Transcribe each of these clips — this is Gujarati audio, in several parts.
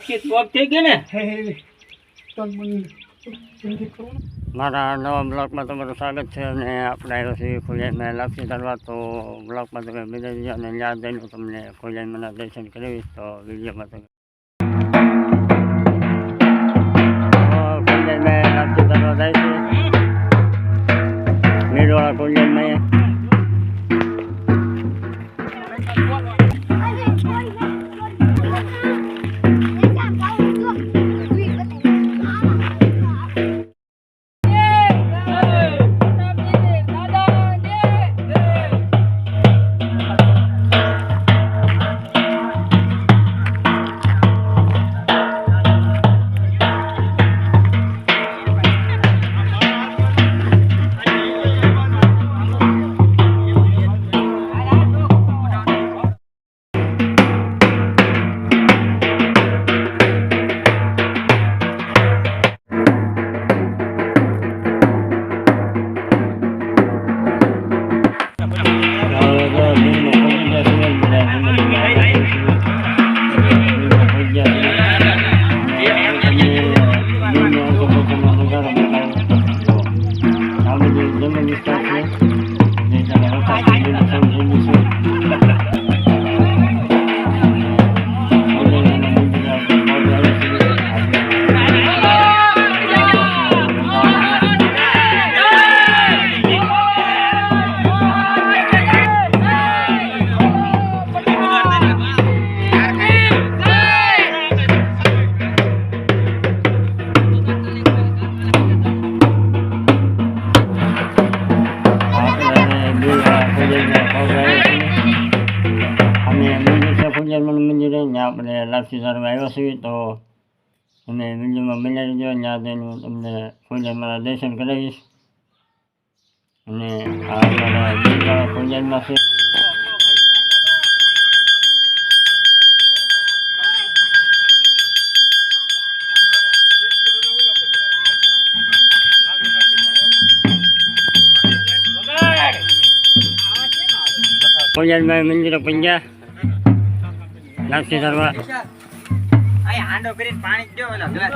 આખી ટોપ થઈ ગઈ ને મારા નવા બ્લોગમાં તમારું સ્વાગત છે અને આપણે આવ્યો છીએ ખોડિયારમાં લાપસી કરવા. તો બ્લોગમાં તમે બીજા જજો અને યાદ દઈને તમને ખોડિયારના દર્શન કરાવીશ. તો વિડીયોમાં તમે ખોડિયારમાં લાપસી કરવા જાય છે મેળવાળા ખોડિયારમાં. આપણે લાપસી સારવા આવ્યા છીએ તો અમે વિડીયોમાં બનાવી દેજો. ત્યાં જઈને હું તમને ખોડિયારમાં દર્શન કરાવીશ. અને આ અમારા દેવવાળા ખોડિયારમાં છે. ખોડિયારમાં મંદિરે પંજા લાપસી કરવા હાંડો કરીને પાણી દો ઓલા ગ્લાસ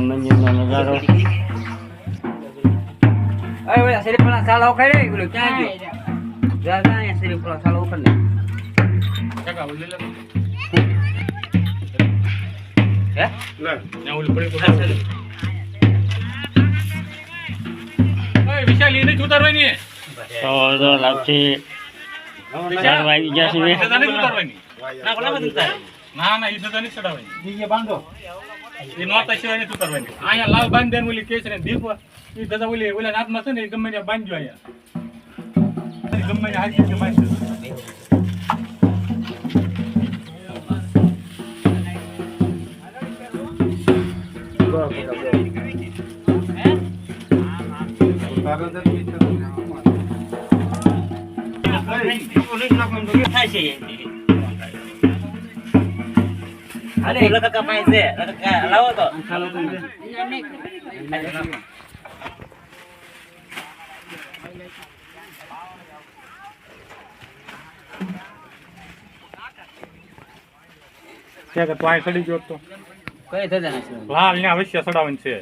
મંદિરનો નજારો. શરીફળા સાલા ઉખાડે બોલો ક્યાં ગયો દાદા અહીંયા શરીફળા સાલા ઉખાડે હે ના ના ઓલી પડી ઓય વિશાલ એને ઉતારવાની તો લાપસી ચારવા આવી ગયા છે. ઉતારવાની ના કોલામાં ઉતાર ના ના ઈ સદા ની ચડાવવાની દીજે બાંધો એ નોતા સિવાય ની ઉતારવાની અહીંયા લાવ બાંધ દેન ઓલી કેસ ને દીપ ઈ દાદા ઓલી ઓલા નાથમાં છે ને ગમે ત્યાં બાંધજો અહીંયા ગમે ત્યાં હાથ કે બાંધજો. અરે લકા પાઈ છે લકા લાવો તો કે તો આ સડી ગયો તો કઈ થતા નથી લાલ ને અવશ્ય સડાવન છે.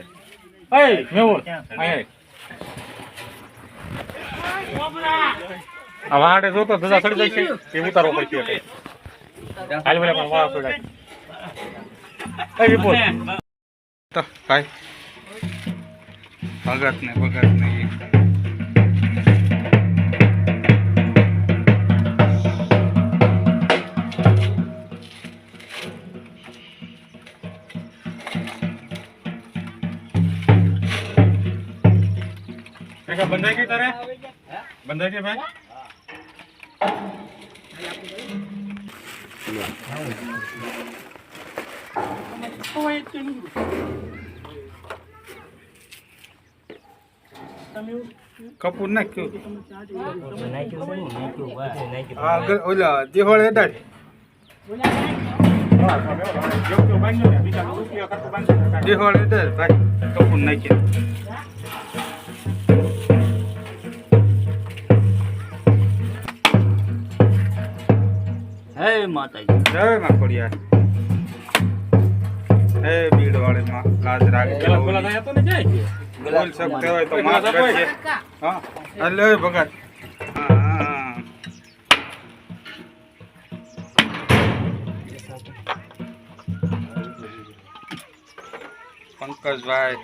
એય મેવો આય આ વાડે જો તો ધજા સડી જાય છે એ ઉતારવો પડશે. કાલે બોલે પણ વાળ સડાય એ વિપોલ તો કાઈ ભગત ને બંધાઈ ગઈ તારે બંધાઈ ગઈ ભાઈ કપૂર નાખ્યું ઓલા દિહોળ હેડાડ દેવાળે દર ભાઈ કપૂર નાખી હે માતાજી જય માં ખોડિયાર હે ભીડ વાળે માં લાજ રાખે બોલ શકતે હોય તો માફ કરજે હા અલે ભગત હા પંકજભાઈ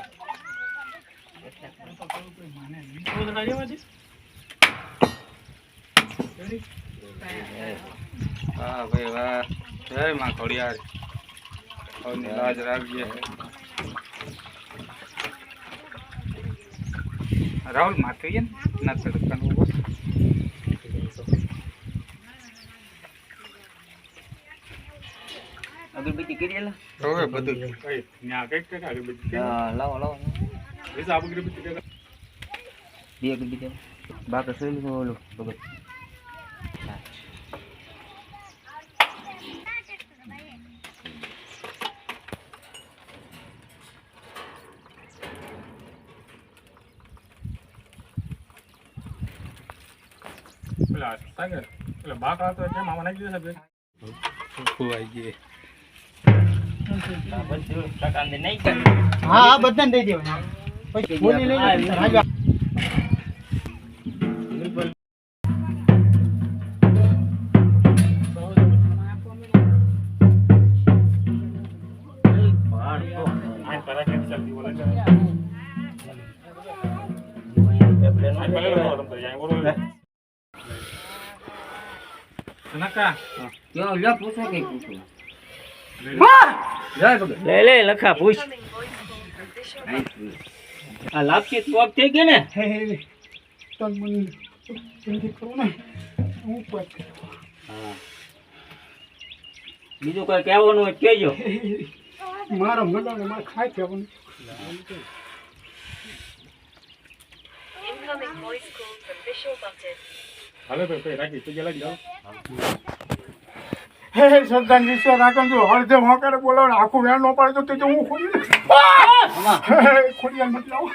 વાહ ભાઈ વાહ જય માં ખોડિયાર સૌની લાજ રાખજે રાહુલ માથે ને ના તડકાનું બસ અગરબત્તી કરી લે હવે બધું લાવો લાવો બે અગરબત્તી બાકી સોઈ ઓલું ભગત હા બધાને દઈ દેવાના પછી બોલી લઈને રાજા ક્યાં લ્યો પૂછો કે પૂછો લે લે લખા પૂછ આ લાપસી સ્ટોક થઈ ગઈ ને તન મને ચિંતા કરો ને હું પર હા બીજું કોઈ કહેવાનું હોય કહેજો મારા મડાને માર ખાઈ જવાનું Incoming voice call from Vishal Button. હે સરદાર વિશ્વ રાખન જો હરદે હોકરે બોલાવ આખું વેણ નો પાડે તો તે હું ખોલી ખોલી મત લાવો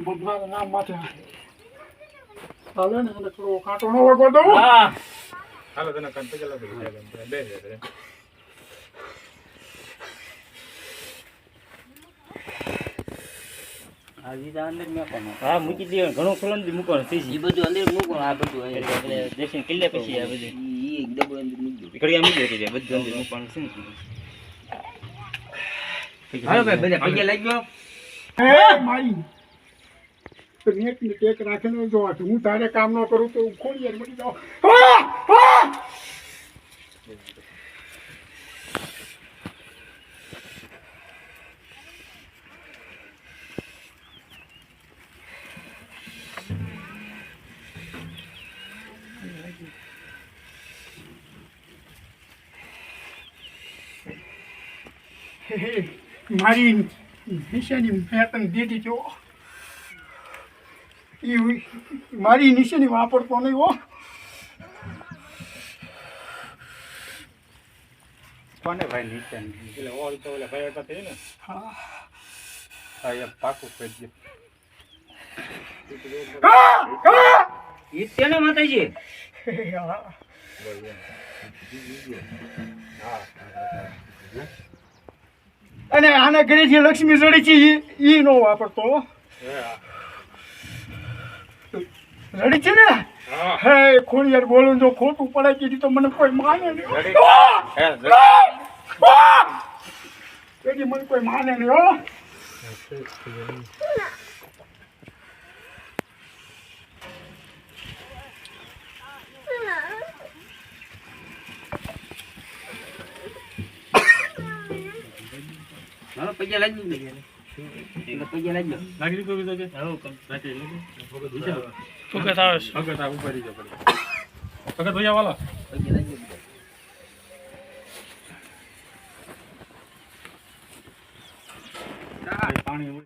ભગવાન નામ માથે હાલે ને થોડો કાંટો નો વગો દઉં હા હા મૂકી દે ઘણું ખોલન દી મૂકવાનું થઈ છે એ બધું અંદર મૂકો આ બધું એટલે દેશી કિલ્લે પછી આ બધું ઈ એકદમ અંદર મૂકી દો કડિયા મૂકી દે બધું અંદર મૂકવાનું છે ને હાલો ભાઈ બધા પૈસા લઈ ગયો હે મારી તો નેટ ને ટેક રાખીને જો હું તારે કામ ન કરું તો ખોલી યાર મળી જાવ મારી નિશાની મેં તને દીધી જો મારી નિશાની વાપરતો નહીં હો કોને ભાઈ નીચે એટલે ઓલ તો ઓલા ભાઈ હતા ને હા હા એક પાકું કરી ઈ તેને માતાજી અને આના ઘરે જે લક્ષ્મી જડી છે ઈ નો વાપરતો રડી છે ને હે ખોડિયાર બોલું જો ખોટું પડે કીધી તો મને કોઈ માને નહીં મને કોઈ માને નહીં હો હા પૈસા લાગી દે પૈસા લાગી દો લાગી દીધું બીજો કે ફોકસ આવે ઉપર જ પડે ફોકસ ભૈયા વાલા પૈસા લાગી દો પાણી